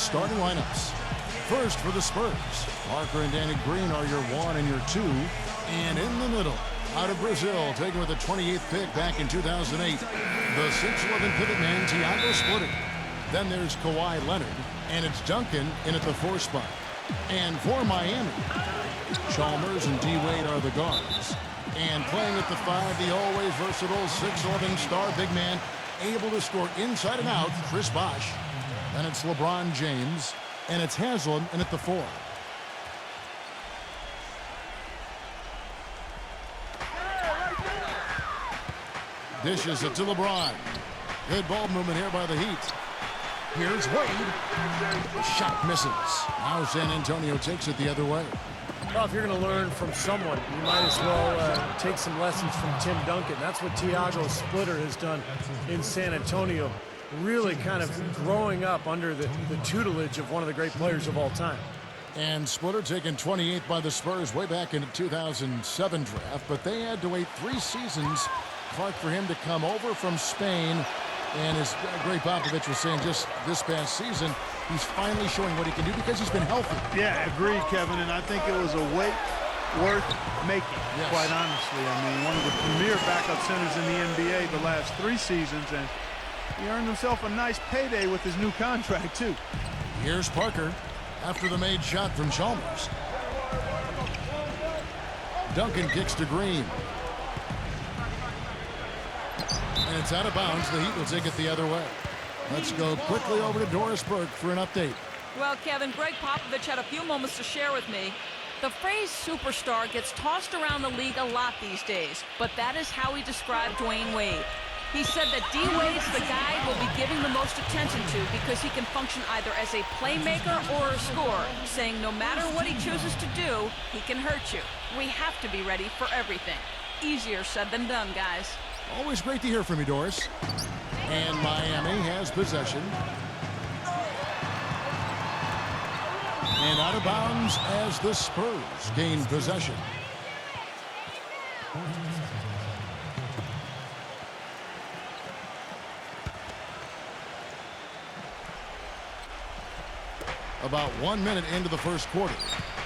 starting lineups. First for the Spurs, Parker and Danny Green are your 1 and your 2. And in the middle, out of Brazil, taken with the 28th pick back in 2008, the 6'11" pivot man, Thiago Splitter. Then there's Kawhi Leonard, and it's Duncan in at the 4 spot. And for Miami, Chalmers and D-Wade are the guards. And playing at the 5, the always versatile 6'11" star big man, able to score inside and out, Chris Bosh. Then it's LeBron James, and it's Haslam in at the 4. Dishes it to LeBron. Good ball movement here by the Heat. Here's Wade. The shot misses. Now San Antonio takes it the other way. Well, if you're going to learn from someone, you might as well take some lessons from Tim Duncan. That's what Thiago Splitter has done in San Antonio, really kind of growing up under the tutelage of one of the great players of all time. And Splitter taken 28th by the Spurs way back in the 2007 draft, but they had to wait 3 seasons, Clark, for him to come over from Spain. And as Greg Popovich was saying just this past season, he's finally showing what he can do because he's been healthy. Yeah, agreed, Kevin. And I think it was a wait worth making, yes, quite honestly. I mean, one of the premier backup centers in the NBA the last 3 seasons, and he earned himself a nice payday with his new contract, too. Here's Parker after the made shot from Chalmers. Duncan kicks to Green. And it's out of bounds. The Heat will take it the other way. Let's go quickly over to Doris Burke for an update. Well, Kevin, Greg Popovich had a few moments to share with me. The phrase superstar gets tossed around the league a lot these days, but that is how he described Dwayne Wade. He said that D-Wade's the guy we'll be giving the most attention to because he can function either as a playmaker or a scorer, saying no matter what he chooses to do, he can hurt you. We have to be ready for everything. Easier said than done, guys. Always great to hear from you, Doris. And Miami has possession. And out of bounds as the Spurs gain possession. About 1 minute into the first quarter.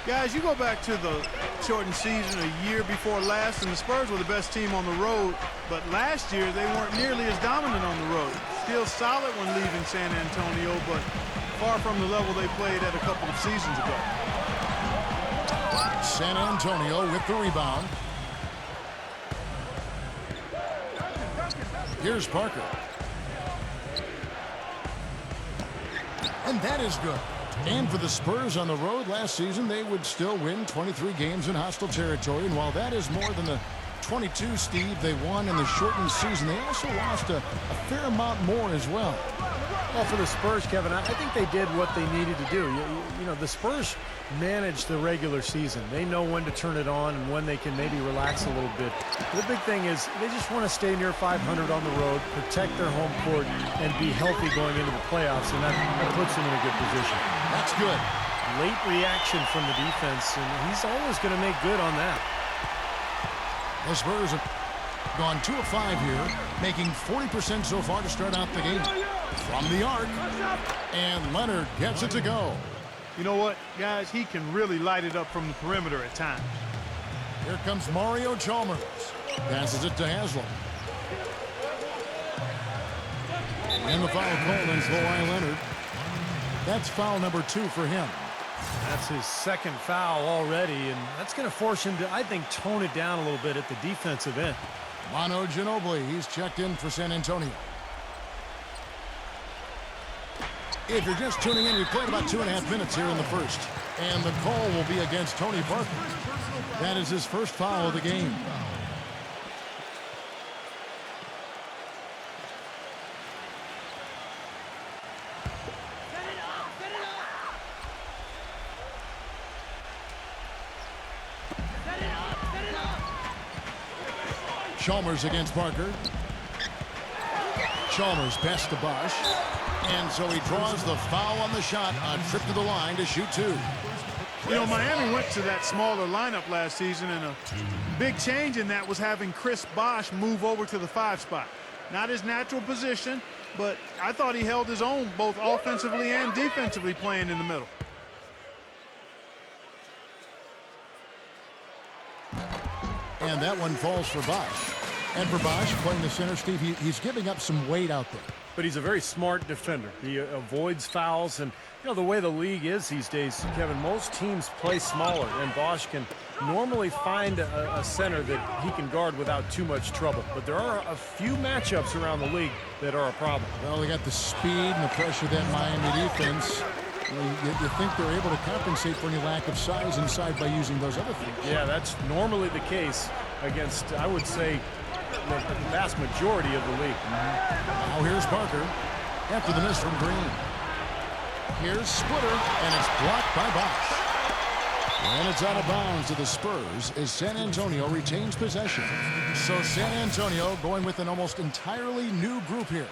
Guys, you go back to the shortened season a year before last, and the Spurs were the best team on the road. But last year, they weren't nearly as dominant on the road. Still solid when leaving San Antonio, but far from the level they played at a couple of seasons ago. San Antonio with the rebound. Here's Parker. And that is good. And for the Spurs on the road last season, they would still win 23 games in hostile territory. And while that is more than the 22, Steve, they won in the shortened season, they also lost a fair amount more as well. Well, for the Spurs, Kevin, I think they did what they needed to do. You know, the Spurs manage the regular season. They know when to turn it on and when they can maybe relax a little bit. The big thing is they just want to stay near 500 on the road, protect their home court, and be healthy going into the playoffs, and that puts them in a good position. That's good. Late reaction from the defense, and he's always going to make good on that. The Spurs have gone 2 of 5 here, making 40% so far to start out the game. From the arc, and Leonard gets it to go. You know what, guys? He can really light it up from the perimeter at times. Here comes Mario Chalmers. Passes it to Haslam. And the foul called on Kawhi Leonard. That's foul number 2 for him. That's his second foul already, and that's going to force him to, I think, tone it down a little bit at the defensive end. Manu Ginobili, he's checked in for San Antonio. If you're just tuning in, we played about 2.5 minutes here in the first. And the call will be against Tony Parker. That is his first foul of the game. Chalmers against Parker. Chalmers pass to Bosh. And so he draws the foul on the shot. A trip to the line to shoot 2. You know, Miami went to that smaller lineup last season, and a big change in that was having Chris Bosh move over to the 5 spot. Not his natural position, but I thought he held his own both offensively and defensively playing in the middle. And that one falls for Bosch. And for Bosch, playing the center, Steve, he's giving up some weight out there. But he's a very smart defender. He avoids fouls, and you know the way the league is these days, Kevin, most teams play smaller, and Bosch can normally find a center that he can guard without too much trouble. But there are a few matchups around the league that are a problem. Well, they got the speed and the pressure of that Miami defense. You think they're able to compensate for any lack of size inside by using those other things. Yeah, that's normally the case against, I would say, the vast majority of the league. Now here's Parker after the miss from Green. Here's Splitter, and it's blocked by Bosch. And it's out of bounds to the Spurs as San Antonio retains possession. So San Antonio going with an almost entirely new group here.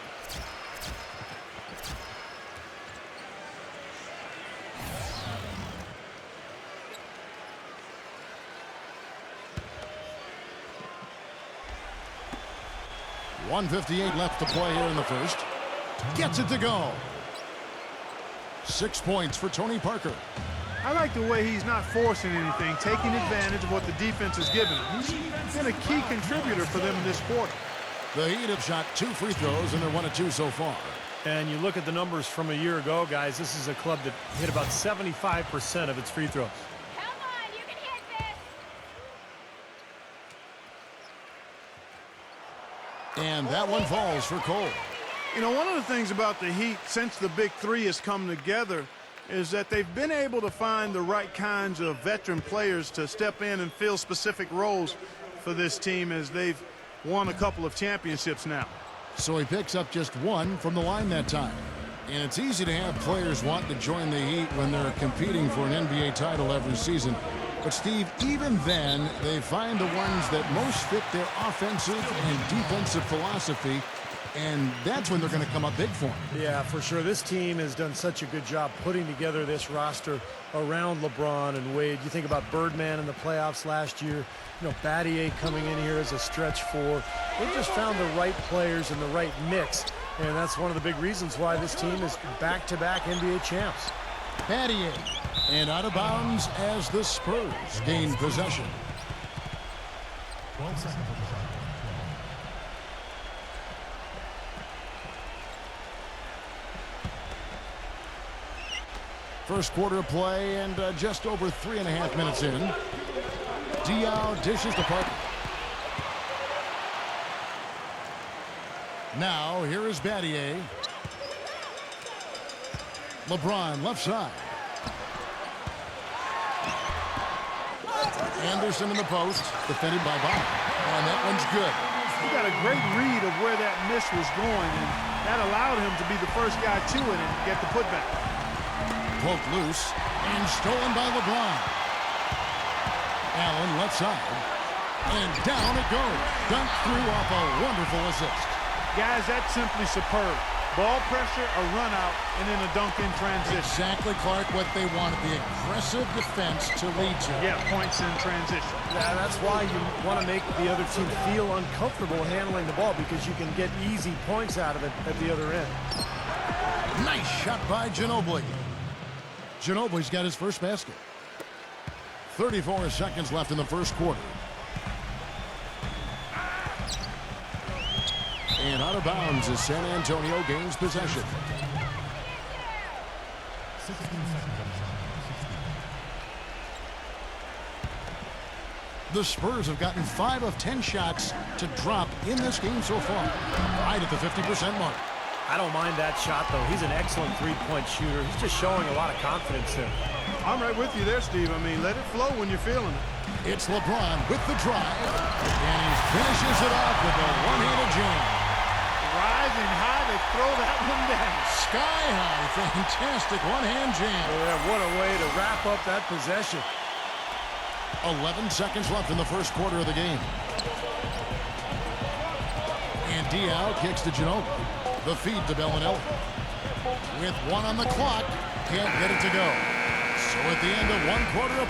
.158 left to play here in the first. Gets it to go. 6 points for Tony Parker. I like the way he's not forcing anything, taking advantage of what the defense is giving him. He's been a key contributor for them in this quarter. The Heat have shot 2 free throws, and they're 1 of 2 so far. And you look at the numbers from a year ago, guys, this is a club that hit about 75% of its free throws. Come on, you can hit this. And that one falls for Cole. You know, one of the things about the Heat since the Big Three has come together is that they've been able to find the right kinds of veteran players to step in and fill specific roles for this team as they've won a couple of championships now. So he picks up just 1 from the line that time. And it's easy to have players want to join the Heat when they're competing for an NBA title every season. But, Steve, even then, they find the ones that most fit their offensive and defensive philosophy, and that's when they're going to come up big for them. Yeah, for sure. This team has done such a good job putting together this roster around LeBron and Wade. You think about Birdman in the playoffs last year, you know, Battier coming in here as a stretch 4. They've just found the right players and the right mix, and that's one of the big reasons why this team is back-to-back NBA champs. Battier, and out of bounds as the Spurs gain possession. 12 seconds. First quarter of play and just over 3.5 minutes in. Diaw dishes to Parker. Now here is Battier. LeBron left side. Anderson in the post, defended by Bosch. And that one's good. He got a great read of where that miss was going, and that allowed him to be the first guy to it and get the putback. Poked loose and stolen by LeBron. Allen left side. And down it goes. Dunked through off a wonderful assist. Guys, that's simply superb. Ball pressure, a run out, and then a dunk in transition. Exactly, Clark, what they wanted. The aggressive defense to lead to. Yeah, points in transition. Yeah, that's why you want to make the other team feel uncomfortable handling the ball, because you can get easy points out of it at the other end. Nice shot by Ginobili. Ginobili's got his first basket. 34 seconds left in the first quarter. And out of bounds as San Antonio gains possession. 16 seconds. The Spurs have gotten 5 of 10 shots to drop in this game so far. Right at the 50% mark. I don't mind that shot, though. He's an excellent three-point shooter. He's just showing a lot of confidence there. I'm right with you there, Steve. I mean, let it flow when you're feeling it. It's LeBron with the drive. And he finishes it off with a one-handed jam. Rising high to throw that one down. Sky high. Fantastic one-hand jam. Yeah, what a way to wrap up that possession. 11 seconds left in the first quarter of the game. And Diaw kicks to Ginobili. The feed to Bellinelli. With 1 on the clock, can't get it to go. So at the end of 1 quarter of